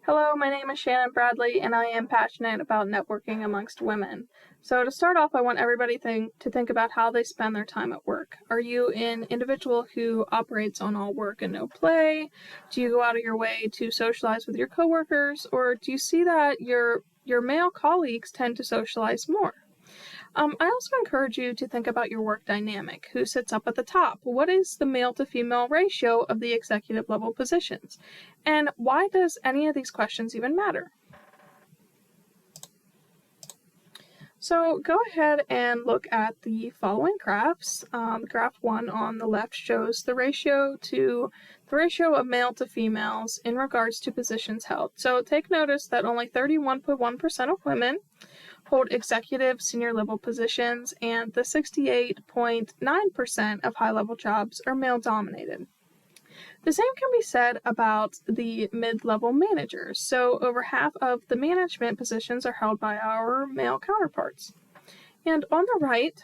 Hello, my name is Shannon Bradley, and I am passionate about networking amongst women. So to start off, I want everybody to think about how they spend their time at work. Are you an individual who operates on all work and no play? Do you go out of your way to socialize with your coworkers, or do you see that your male colleagues tend to socialize more? I also encourage you to think about your work dynamic. Who sits up at the top? What is the male to female ratio of the executive level positions? And why does any of these questions even matter? So go ahead and look at the following graphs. Graph 1 on the left shows the ratio of male to females in regards to positions held. So take notice that only 31.1% of women hold executive senior level positions, and the 68.9% of high level jobs are male dominated. The same can be said about the mid-level managers. So over half of the management positions are held by our male counterparts. And on the right,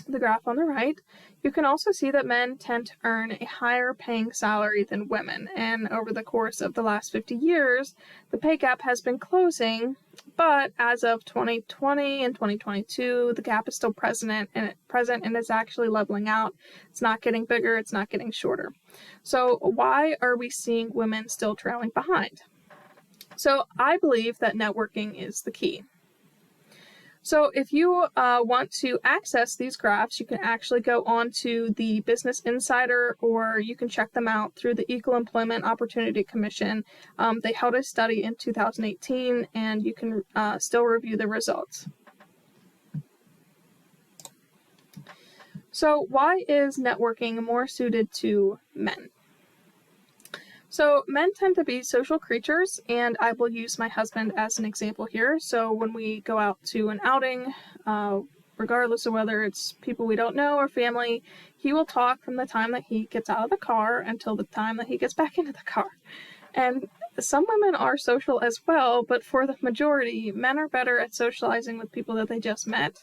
the graph on the right, you can also see that men tend to earn a higher paying salary than women. And over the course of the last 50 years, the pay gap has been closing, but as of 2020 and 2022, the gap is still present and is actually leveling out. It's not getting bigger, it's not getting shorter. So why are we seeing women still trailing behind? So I believe that networking is the key. So if you want to access these graphs, you can actually go on to the Business Insider, or you can check them out through the Equal Employment Opportunity Commission. They held a study in 2018, and you can still review the results. So why is networking more suited to men? So men tend to be social creatures, and I will use my husband as an example here. So when we go out to an outing, regardless of whether it's people we don't know or family, he will talk from the time that he gets out of the car until the time that he gets back into the car. And some women are social as well, but for the majority, men are better at socializing with people that they just met.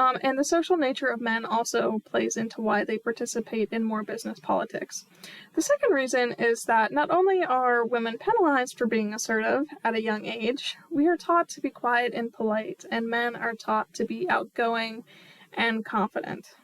And the social nature of men also plays into why they participate in more business politics. The second reason is that not only are women penalized for being assertive at a young age, we are taught to be quiet and polite, and men are taught to be outgoing and confident.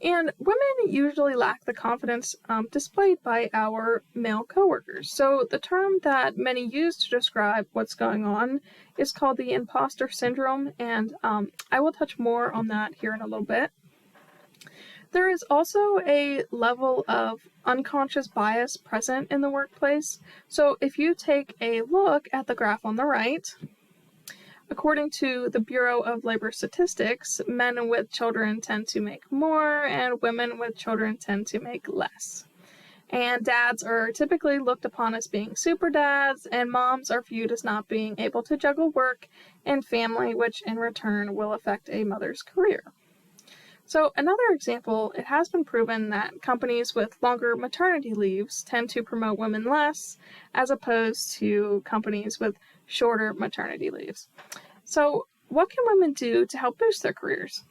And women usually lack the confidence displayed by our male coworkers. So the term that many use to describe what's going on is called the imposter syndrome, and I will touch more on that here in a little bit. There is also a level of unconscious bias present in the workplace. So if you take a look at the graph on the right, according to the Bureau of Labor Statistics, men with children tend to make more, and women with children tend to make less. And dads are typically looked upon as being super dads, and moms are viewed as not being able to juggle work and family, which in return will affect a mother's career. So another example, it has been proven that companies with longer maternity leaves tend to promote women less, as opposed to companies with shorter maternity leaves. So what can women do to help boost their careers?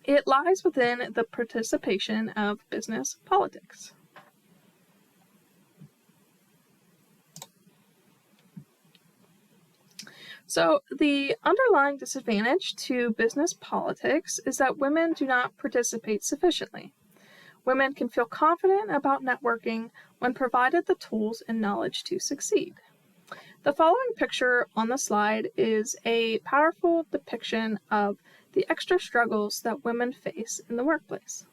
It lies within the participation of business politics. So the underlying disadvantage to business politics is that women do not participate sufficiently. Women can feel confident about networking when provided the tools and knowledge to succeed. The following picture on the slide is a powerful depiction of the extra struggles that women face in the workplace.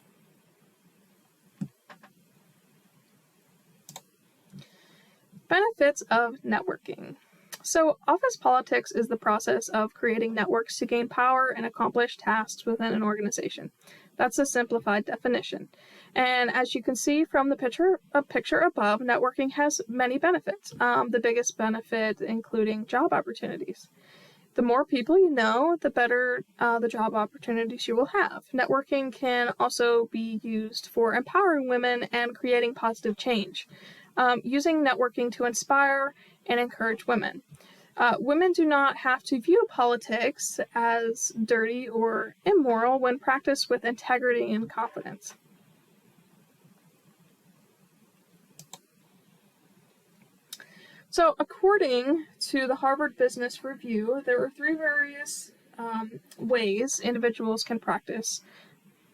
Benefits of networking. So office politics is the process of creating networks to gain power and accomplish tasks within an organization. That's a simplified definition. And as you can see from the picture above, networking has many benefits. The biggest benefit including job opportunities. The more people you know, the better the job opportunities you will have. Networking can also be used for empowering women and creating positive change, using networking to inspire and encourage women. Women do not have to view politics as dirty or immoral when practiced with integrity and confidence. So according to the Harvard Business Review, there are three various ways individuals can practice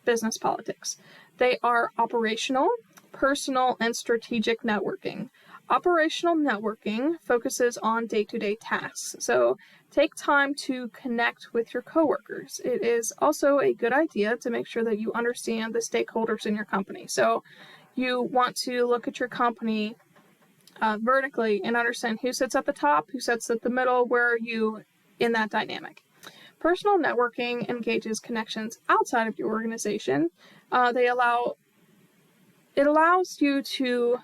business politics. They are operational, personal, and strategic networking. Operational networking focuses on day-to-day tasks. So take time to connect with your coworkers. It is also a good idea to make sure that you understand the stakeholders in your company. So you want to look at your company vertically and understand who sits at the top, who sits at the middle, where are you in that dynamic. Personal networking engages connections outside of your organization. It allows you to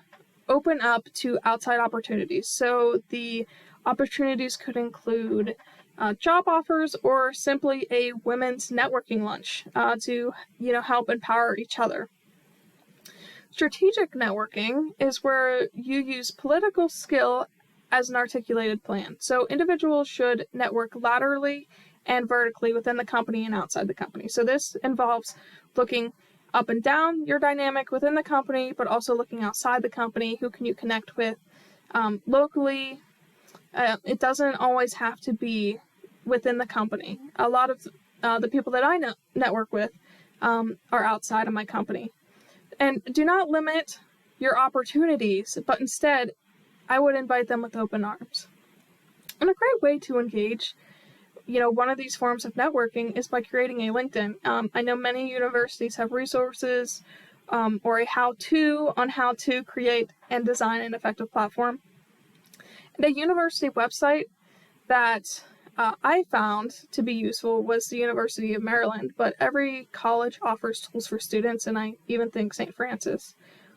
open up to outside opportunities. So the opportunities could include job offers or simply a women's networking lunch to help empower each other. Strategic networking is where you use political skill as an articulated plan. So individuals should network laterally and vertically within the company and outside the company. So this involves looking up and down your dynamic within the company, but also looking outside the company. Who can you connect with locally? It doesn't always have to be within the company. A lot of the people that I network with are outside of my company. And do not limit your opportunities, but instead, I would invite them with open arms. And a great way to engage, one of these forms of networking is by creating a LinkedIn. I know many universities have resources or a how-to on how to create and design an effective platform. And a university website that I found to be useful was the University of Maryland, but every college offers tools for students, and I even think St. Francis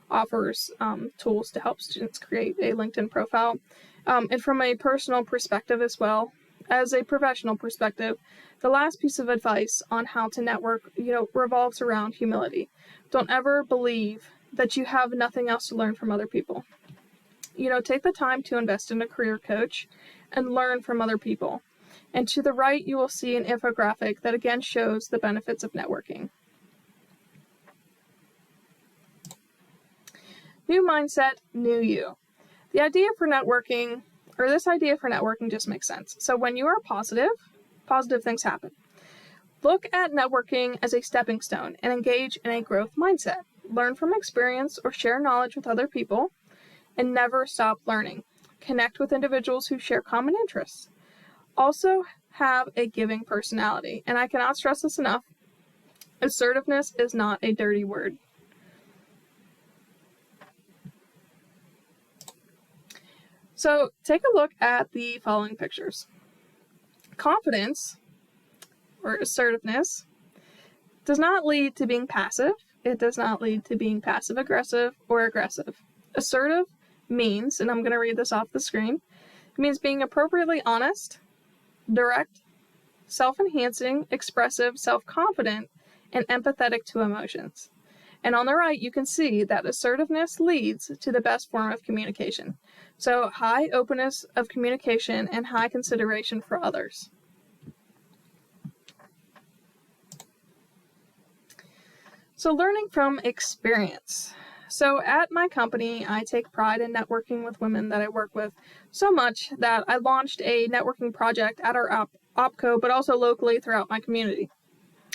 offers tools to help students create a LinkedIn profile. And from a personal perspective as well, as a professional perspective, the last piece of advice on how to network, revolves around humility. Don't ever believe that you have nothing else to learn from other people. Take the time to invest in a career coach and learn from other people. And to the right, you will see an infographic that again shows the benefits of networking. New mindset, new you. This idea for networking just makes sense. So when you are positive things happen. Look at networking as a stepping stone and engage in a growth mindset. Learn from experience or share knowledge with other people, and never stop learning. Connect with individuals who share common interests. Also have a giving personality, and I cannot stress this enough. Assertiveness is not a dirty word. So take a look at the following pictures. Confidence, or assertiveness, does not lead to being passive. It does not lead to being passive-aggressive or aggressive. Assertive means, and I'm going to read this off the screen, it means being appropriately honest, direct, self-enhancing, expressive, self-confident, and empathetic to emotions. And on the right, you can see that assertiveness leads to the best form of communication. So high openness of communication and high consideration for others. So learning from experience. So at my company, I take pride in networking with women that I work with so much that I launched a networking project at our OPCO, but also locally throughout my community.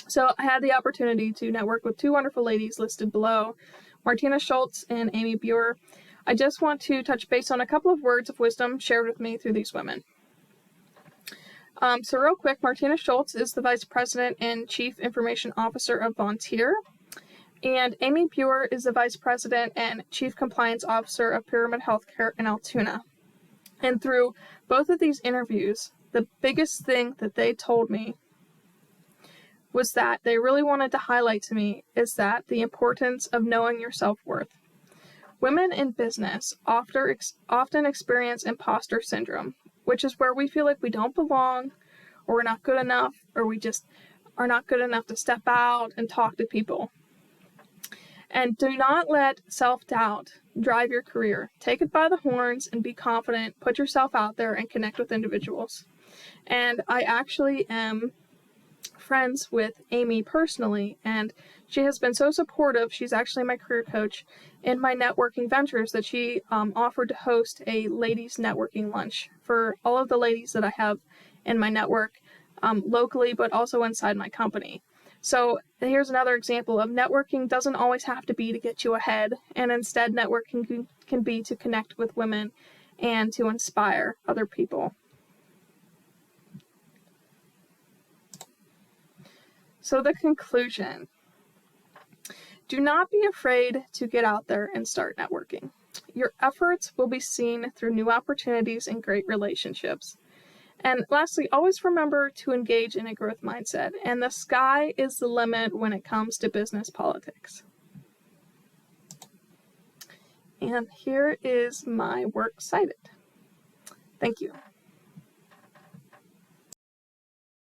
So I had the opportunity to network with two wonderful ladies listed below, Martina Schultz and Amy Buer. I just want to touch base on a couple of words of wisdom shared with me through these women. So real quick, Martina Schultz is the Vice President and Chief Information Officer of Vontier. And Amy Buer is the Vice President and Chief Compliance Officer of Pyramid Healthcare in Altoona. And through both of these interviews, the biggest thing that they told me was that they really wanted to highlight to me is that the importance of knowing your self-worth. Women in business often experience imposter syndrome, which is where we feel like we don't belong, or we're not good enough, or we just are not good enough to step out and talk to people. And do not let self-doubt drive your career. Take it by the horns and be confident. Put yourself out there and connect with individuals. And I actually am friends with Amy personally, and she has been so supportive. She's actually my career coach in my networking ventures that she offered to host a ladies networking lunch for all of the ladies that I have in my network, locally, but also inside my company. So here's another example of networking doesn't always have to be to get you ahead, and instead networking can be to connect with women and to inspire other people. So the conclusion: do not be afraid to get out there and start networking. Your efforts will be seen through new opportunities and great relationships. And lastly, always remember to engage in a growth mindset, and the sky is the limit when it comes to business politics. And here is my works cited. Thank you.